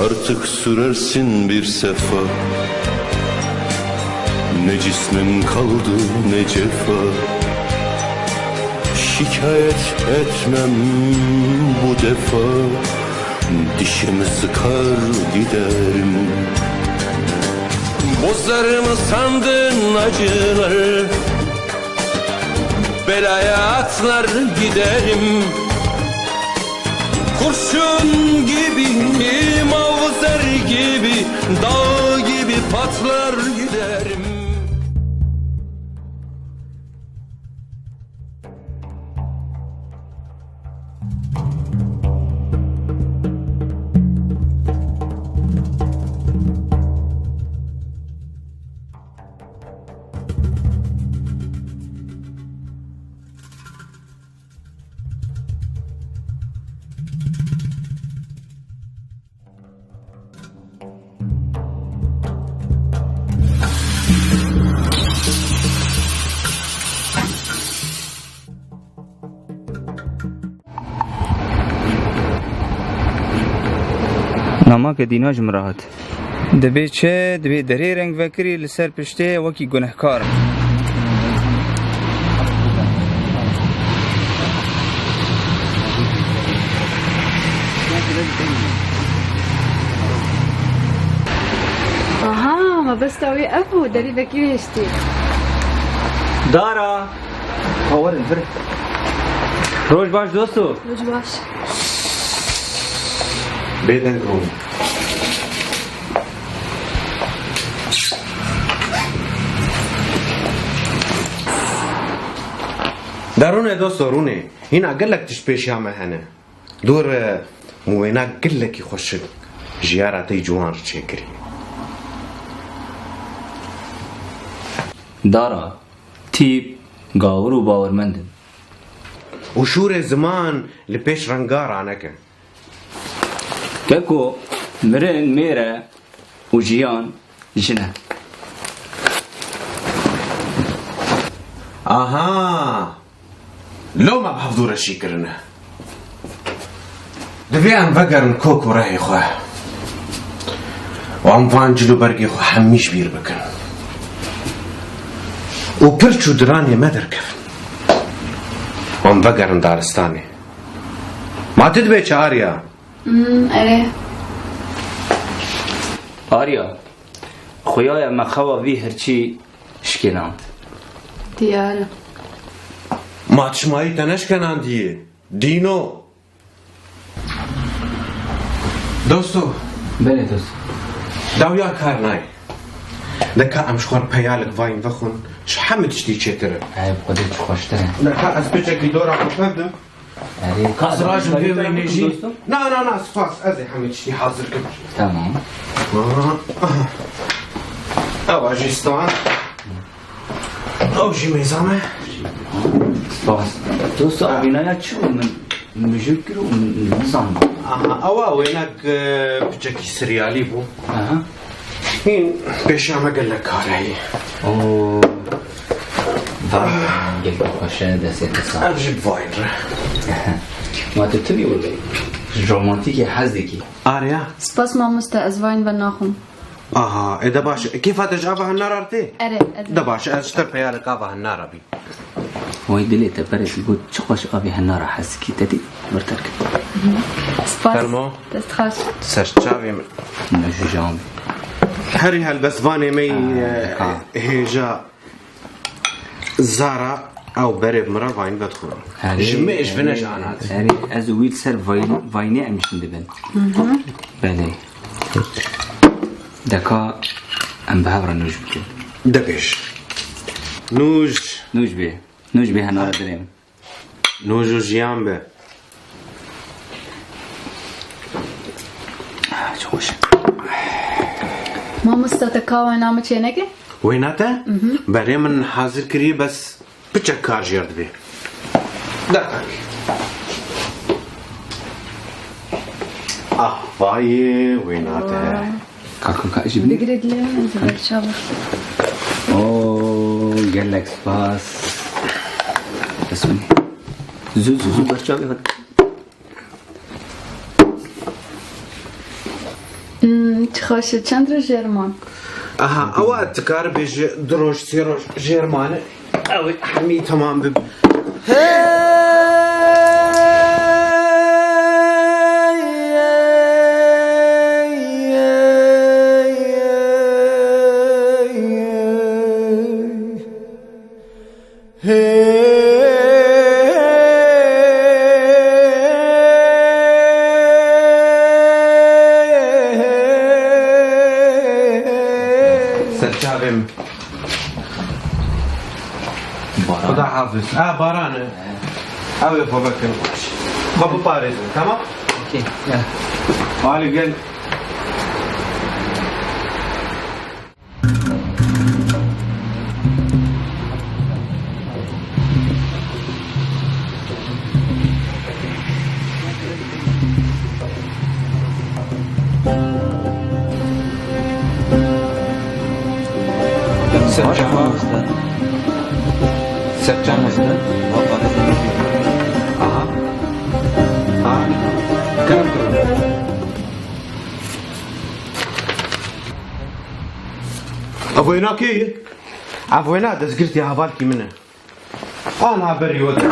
Artık sürersin bir sefa, ne cismim kaldı ne cefa. Şikayet etmem bu defa, dişimi sıkar giderim. Bozar mı sandın acıları, belaya atlar giderim. Kurşun gibi, mavzer gibi, dağ gibi patlar giderim. نماک دیناج مراحت دبی چه دبی دری رنگ وکری لسر پشته وکی گنهکار آها ما بس توی افو داری وکیلی هستی دارا خورن فر روش باش دوستو روش باش بیدن کرون دارونه دوستو رونه هنا قلك تشبيش يا مهنه دور موينا قلك يخش جيارتي جوان شكري دارا تيب قاور وباورمند وشور زمان لبيش رنقار عنك كاكو مرن ميرا وجيان جنة اها لو ما بحفظوا رشيكرنا دفيان بقر كوكو راهي خواه وعم فانجلو برقي خو حميش بير بكن وبرشو دراني ما دركف وعم بقر دارستاني ما تدبي آريا اره آريا خويا ما خوا في هرشي شكلان دیاره ما تشماي تنشكنان دي دينو دوستو بله دوست داويا كارناي دكا امشخور بيالك فاين فخون شحمد تشتي تشتره عيب قدرت خوشتره دكا اسبيتك دورا خفدم كسراج في وينيجي لا صفاس ازي حمد تشتي حاضر كبر تمام او اجيستان او جي ميزامه صفاس دوست ابينايا شو من بجكر ومن نظام او وينك بجكي سريالي بو هين بيشامه قال لك هاي اوه قلت خوشة دست صار أجيب فاين ما تبتدي ولا رومانتيكي حزكي آريا سپاس ما مستعزوين وناخم إذا باش كيف هتجابها النار أرتي؟ اره ده باش أشتر بيالك أبها النار أبي وای دلی تبرز بود چه خوش آبی هنر حس کی تدی برتر کرد سپاس فرمو دست خوش سرچاوی نجوم هری هالبسواني مي هيجا زارا او بريب مرة فاين بدخل جمعش فيناش عنات هري از ويل سر فايني امشن دبن بله دكا ام بهاورا نوج بكن دبش نوج به هنر دریم نوج و جیان به چه خوش ما مستتكاوى نامه چه نگه؟ ويناته؟ بري من حاضر كري بس بچك كار جيرد بي دقاق باي ويناته كاكا ايش بني؟ دقرد لي انت بالشابر اوه قال لك سباس اسمني زود برچاوی خود تخاشي چند رو جرمان اها او اتكار بيج دروج سيروج جيرمان او حمي تمام بب خدا حافظ باران او يفوقك بابا باريس تمام اوكي يلا وعلي قال سجان مصدر كم ابويناكي ابوينا دزقرتي هبالكي منه انا بري ودك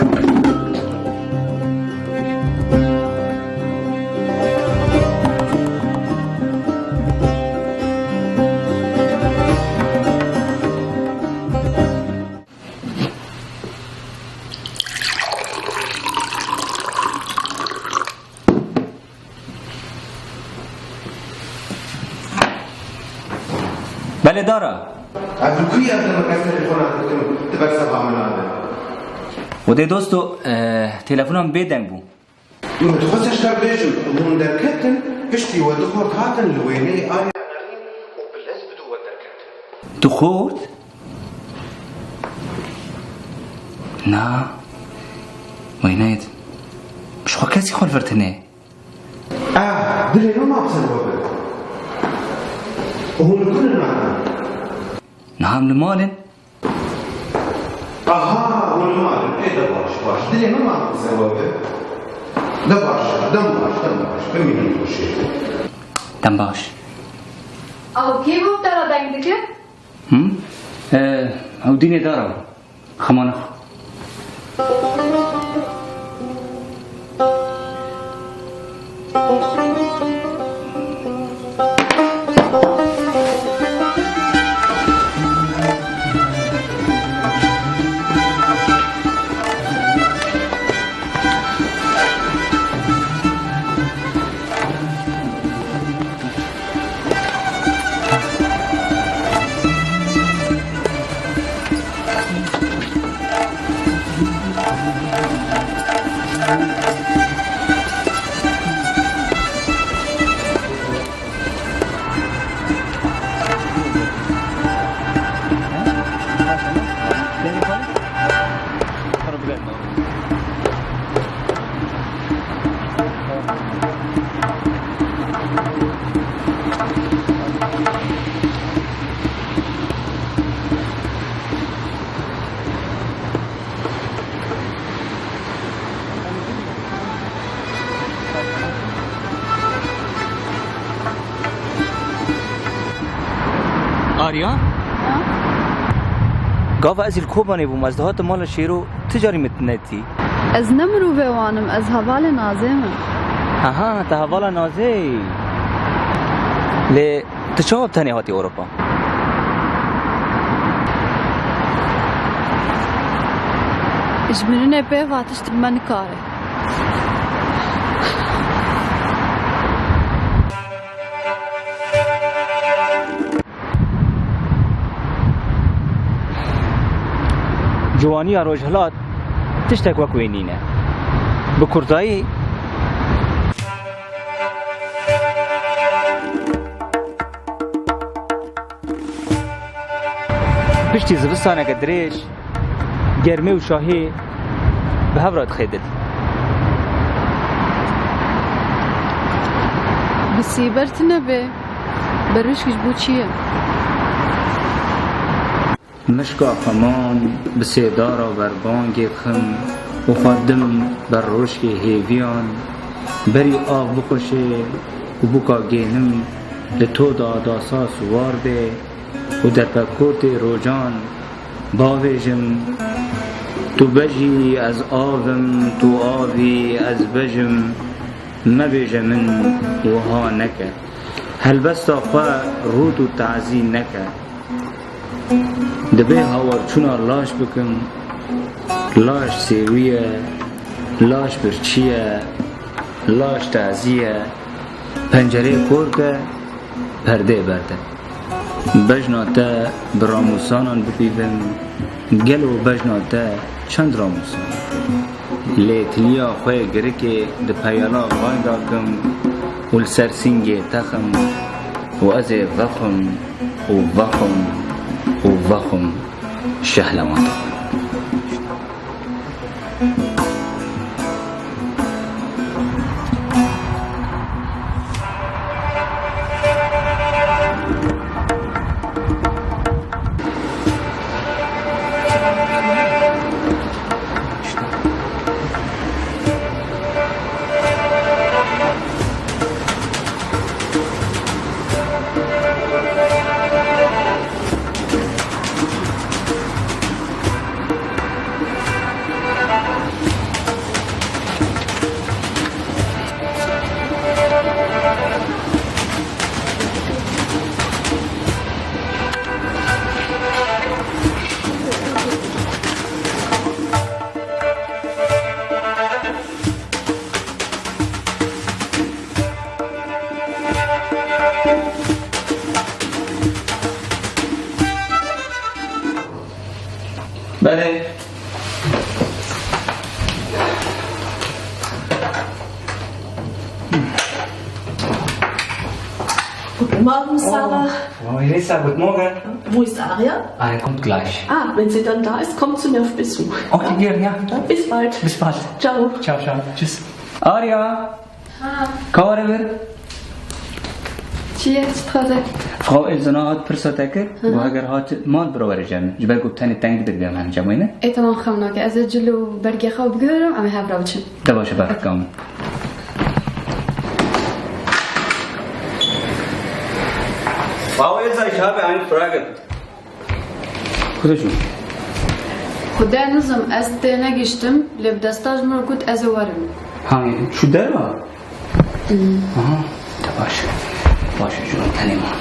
بله دارا اقول كي قبل ما كان تليفونات تبقى سبعة من هذا ودي دوستو تليفونهم بيدنگ بو ما تخصش تبليجن ومن دركتن اشتي ودخور كاتن لويني آية وبالله بدو ودركتن دخورت؟ نا وينايد مش خو كاسي خول فرتني دلينو ما بسن بابا وهم الكل المعنى نعم لمالن اها والمالن ايه ده باش دلينو ما بسن بابا دم باش بمين الوشي دم باش او كيف ترى دنگ او ديني دارا خمانه آریا؟ قاف از الكوباني بو مزدهات مال شيرو تجاري متنتي از نمرو بوانم از حوال نازمه ها تحوال نازي ل تشوف تاني هاتي اوروبا ايش منو به واتش من کاره جواني روجهلات تشتك وكوينينا بكرداي بشتي زبستانه قدريش گرمه و شاهی به هفراد خیدل بسیبرت نبه بروش کش بو چیه مشکا خمان بسیدارا و بربانگ خم و خادم بر روشی هیویان بری آب بخوشه و بکا گینم لطو داداسا سوار به و در پکوت روجان باویجم تو بجی از آبم تو آبی از بجم مبیج من و ها نکه هل بس خواه رود و تعزی نکه دبه هاور چونا لاش بکم لاش سیویه لاش برچیه لاش تعزیه پنجره کور که پرده برده بجنا تا براموسانان ببیبم گلو بجنا تا چند راموسان لیتلیا خواه گره که ده پیالا غای داکم و لسرسینگی تخم و از وخم و وخم و وخم شهلوان داکم بله Guten Morgen, Sarah. Oh, Elisa, guten Morgen. Wo ist Aria? Er kommt gleich. Ah, wenn sie dann da ist, kommt sie mir auf Besuch. Oh, die gehen, ja. Bis bald. Bis bald. Ciao. Ciao, ciao. Tschüss. Aria. کار بر چیه چی تازه؟ فرا الزنا هات پرساته کرد و اگر هات مال برو جمع جبر گفتن تنگ در بیام هم جمعینه ایتمان خمنا که از جلو برگی خواب بگیرم اما هف را بچم ده باشه برد کامل Frau Elsa, ich habe eine Frage. کدوشون؟ خدا نظم از ده نگشتم لب دستاج مرکوت از ورم ها شو در با؟ آها ده باشه باشه جون تلیمان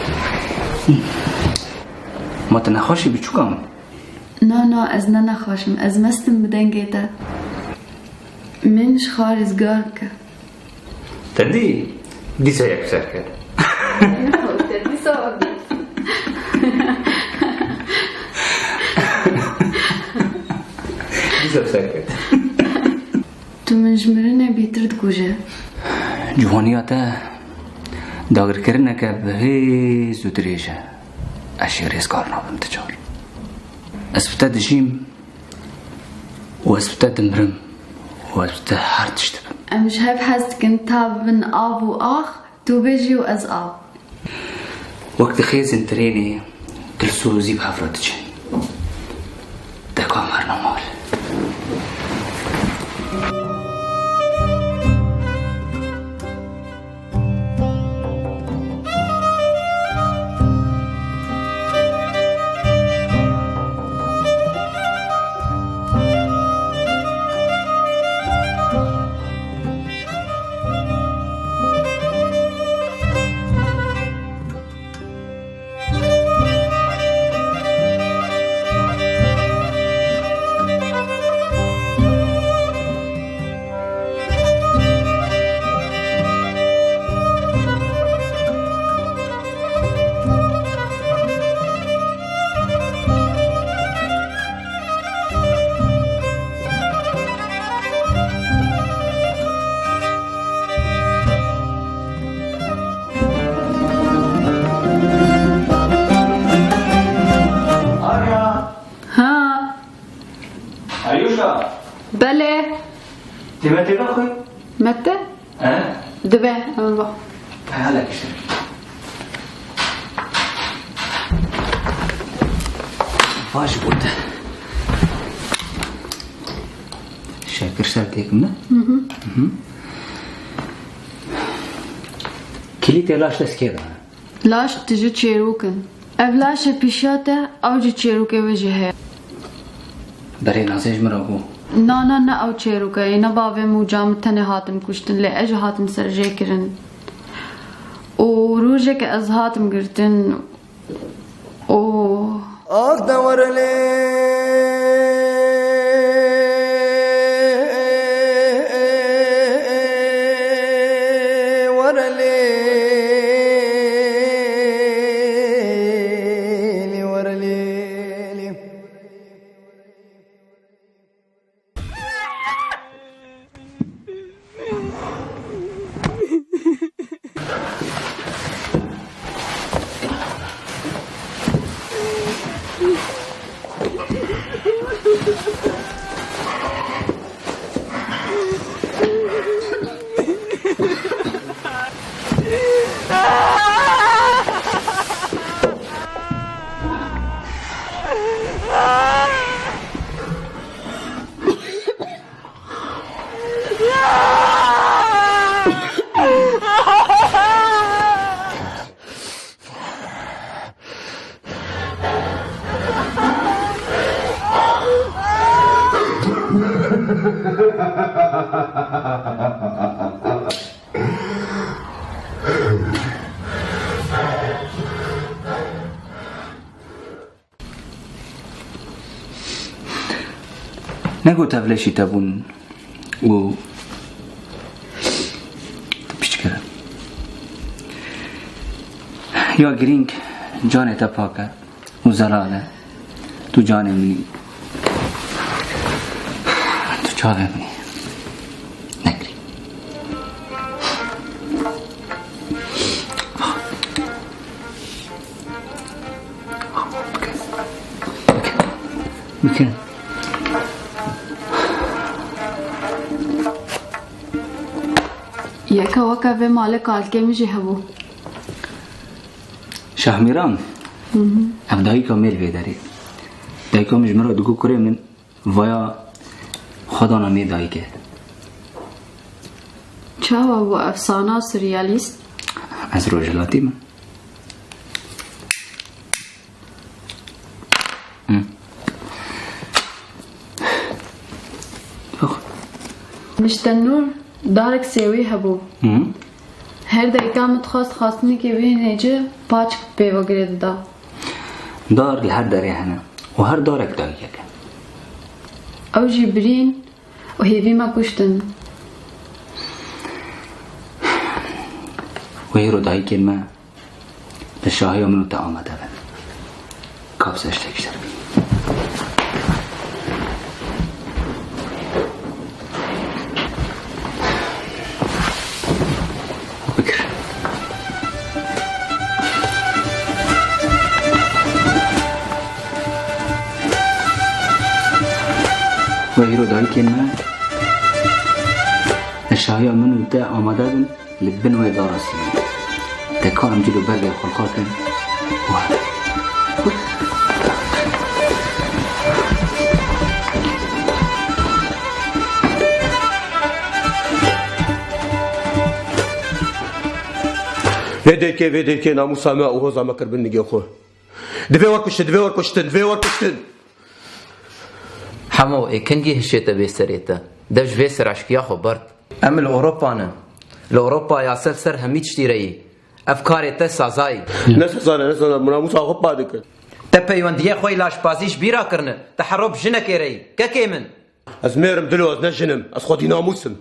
ما تنخوشی بچو کام؟ نه از نه نخواشم از مستم بدنگی تا منش خارزگار که تدی دیسا یک سر کرد تدی سوابی دیسا سر کرد تو منجمرنه بیترد گوشه جوانیاتا داگر کرنه که به هیز و دریجه اشی ریزگار نابم تجار اسبتا دجیم و اسبتا دمرم و اسبتا هر تشتبم امش هف حست کن تابن آب و آخ تو بجی و از آب وقت خیزن ترینی دلسو زیب هفرات چین دکا مرنا مال بله تمتي بخوي متى؟ دبي أول بخ هلا كشتر فاش بود شاكر سالتك نه؟ كليت لاش تسكير لاش تجي تشيروكن افلاش بيشاته او جي تشيروكي وجهه بري نازج مرابو نا او تشيروكي انا بابي مو جام تنه هاتم كشتن لي اج هاتم سرجي كرن وروجك از هاتم قرتن أدور نقول تفلشي تبون و تبشكره يا جرينك جاني تباكا وزلالة تو جاني مني تو جاني مني نقري ممكن يكا وكا في مالك عالكي مجي هبو شهميران افداي كامل في داري دايكو مجمرة دكو كوري من ويا خدانا مي دايكه چاوا و افسانه سریالیست از روجلاتی من مشتنور دارك سيوي هبو هر دايكا متخص خاصني كي بين هيجي باچ بيوغريد دا دار لهر داري هنا وهر دارك دايكه او جبرين وهيفي ما كشتن وهيرو دايكه ما الشاهي منو تآمده بن كابسش تكشتر بكر وهيرو دايكه ما الشاهي منو تآمده بن لبن ويدار سيني تكون مجلو برقى خلقاكن وهذا فيديكي ناموسا ما وهوزا ما كربن نجي أخوه دفي وركشتن حمو كنجي هشيتا بيسريتا دفش بيسر عشكيا خبرت أم الأوروبانا الأوروبا يا سر هميت شتيري أفكاري تسازاي نسازانا مناموسا خبا ديك تبي وندي خوي لاش بازيش بيرا كرنا تحرب جنك يري ككيمن أزميرم دلو أزنجنم أسخدي ناموسم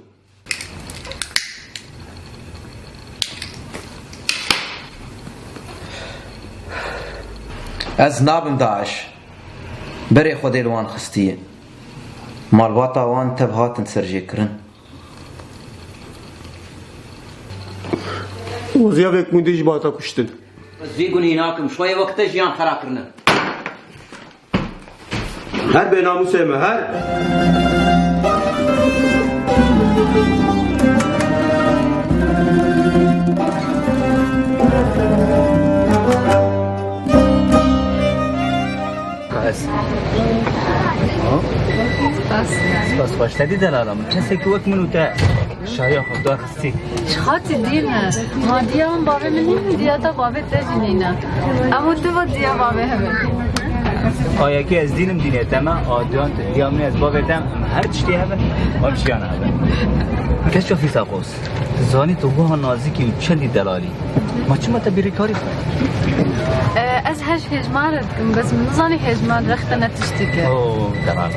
از نابم داعش بري خودي لوان خستيه مالواتا وان تبهاتن سرجي كرن وزيابك من ديج باتا كشتن زيقون هناكم شوية وقت جيان خراكرنا هر بي ناموسه ما هر بس بس خوش تدی دلالم کسی که وقت منو تا شاید خوددار خستی چخاطی دینه ما دیام بابه منیم دیا تا بابه تجینینه اما تو با دیا بابه همه آیا که از دینم دینه تمام آدیان دیامنی از بابه دم هر چی هبن هم چیان هبن کس شو فیسا قوس زانی تو گوه نازکی و چندی دلالی ما چی ما تبیری کاری از هش هجمارت کن بس من نزانی هجمار رخت نتشتی که اوه دلال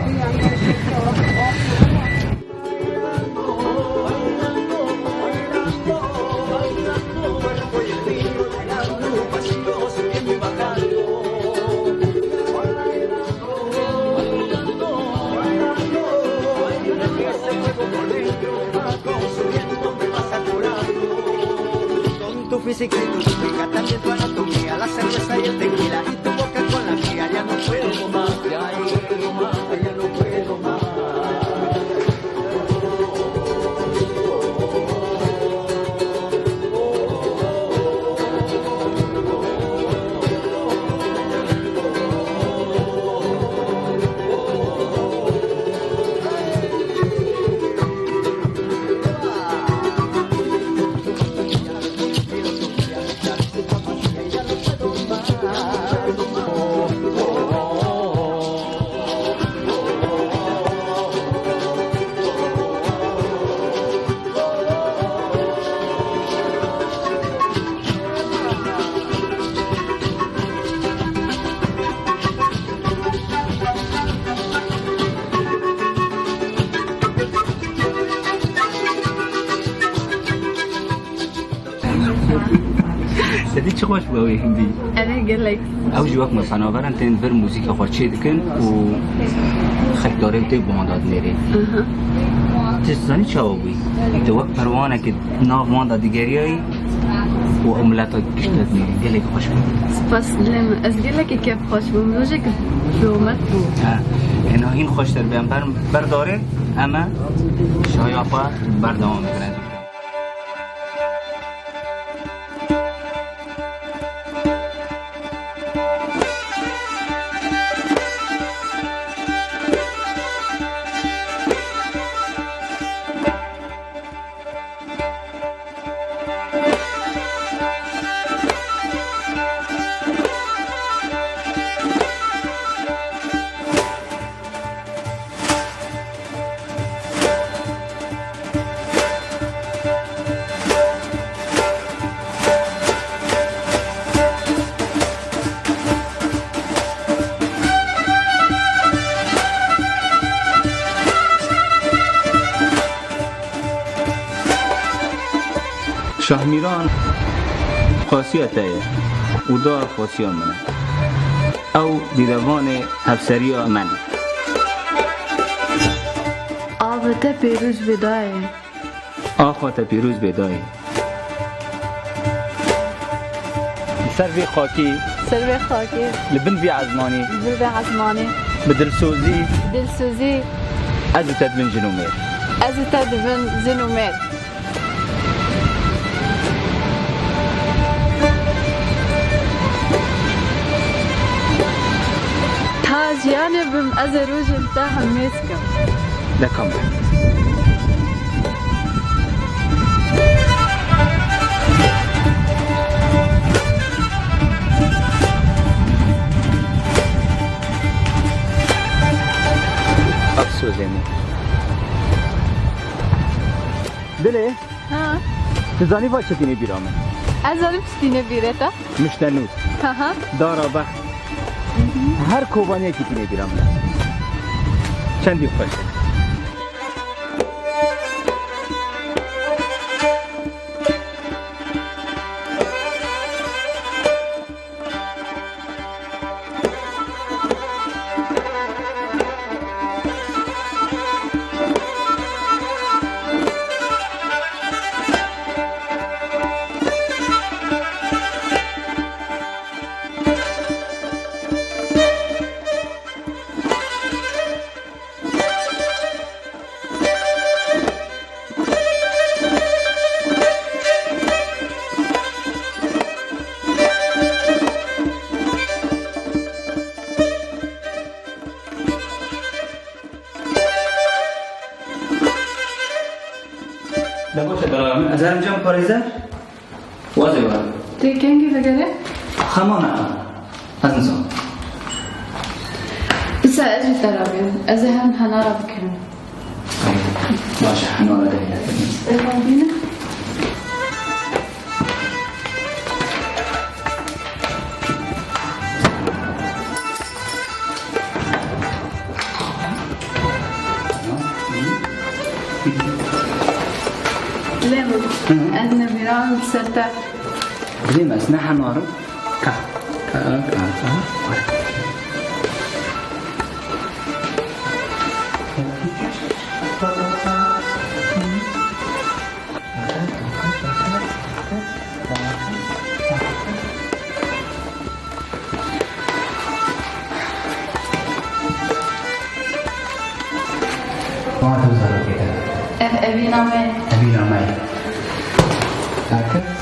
Física y tu química, también tu anatomía, la cerveza y el tequila, y tu boca con la mía, ya no puedo más, ya no puedo más, ya no puedo más. سدی چه خوش بوی هندی انا قلت او جواب مصنوعرن تن بر موزیک خوشی دکن و خداره تی بانداد میری تزانی چه بوی تو وقت پروانه که ناو ماندا دیگریایی و عملتا کشتت میری گلی خوش بود سپاس لم از گله که کیف خوش بود موزیک دومت بود اینا این خوشتر بیان برداره اما شایافا بردوام میکنه شهمیران خاصیت ای او دار خاصیت منه او دیروان افسری من آبته پیروز بدای آخوات پیروز بدای سروی خاکی لبن بی عزمانی بدلسوزی از تدبن جنومیر تازیانه بم از روز تا همیز کم دکم افسوزیمی دله ها تزانی واشتینی بیرامه از آن پستینه بیرتا مشتنوس ها دارا بخت هر کوبانی که تینه بیرام چندی خوش لباس برام از هر جام پاریزه واضح برام تی کنگی بگره؟ خمانه از نظام بسا اجی ترابیم از هم هنارا بکنم باشه هنارا دیگه افهم بینه؟ ليمون عندنا بيران بسلطة ليه بس نحن نعرف ما توصلوا كده أبي نعمل أبي نعمل تاكل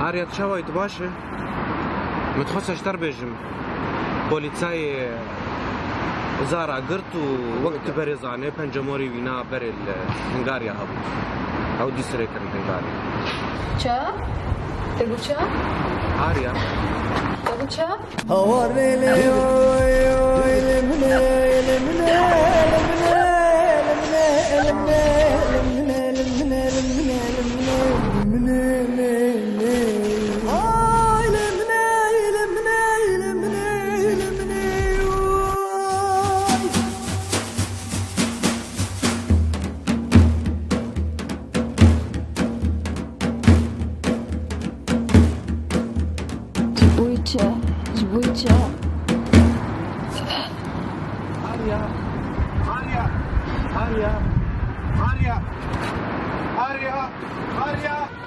آریا چاوید باشه متخصص تر بیشم پلیسای زارا گرت و وقت بریزانه پنجموری وینا بریل هنگاریا هبود او دیسره کرد هنگاریا چا؟ تگو چا؟ آریا تگو چا؟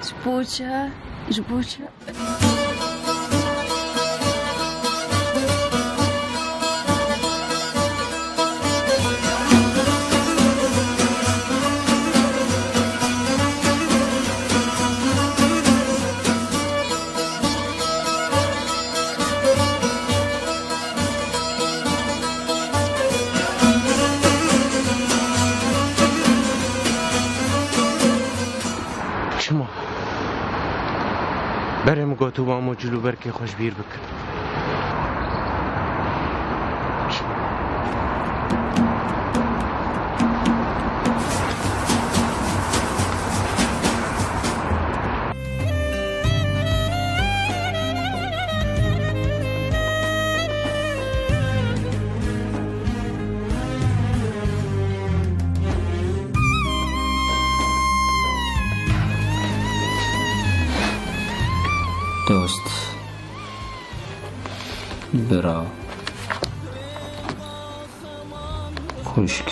Zbójcie. Aria. Zbójcie. برم گوتو با مو جلو برکی خوش بیر بکن دوست برا خشک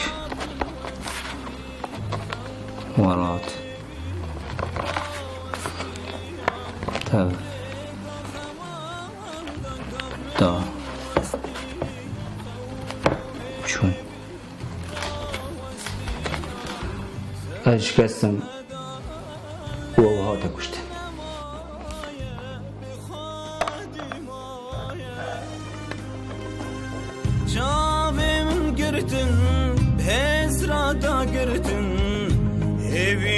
ورات تف دا چون اشکستم و ها تکشتم Cavim girtin, hezrada girtin, evi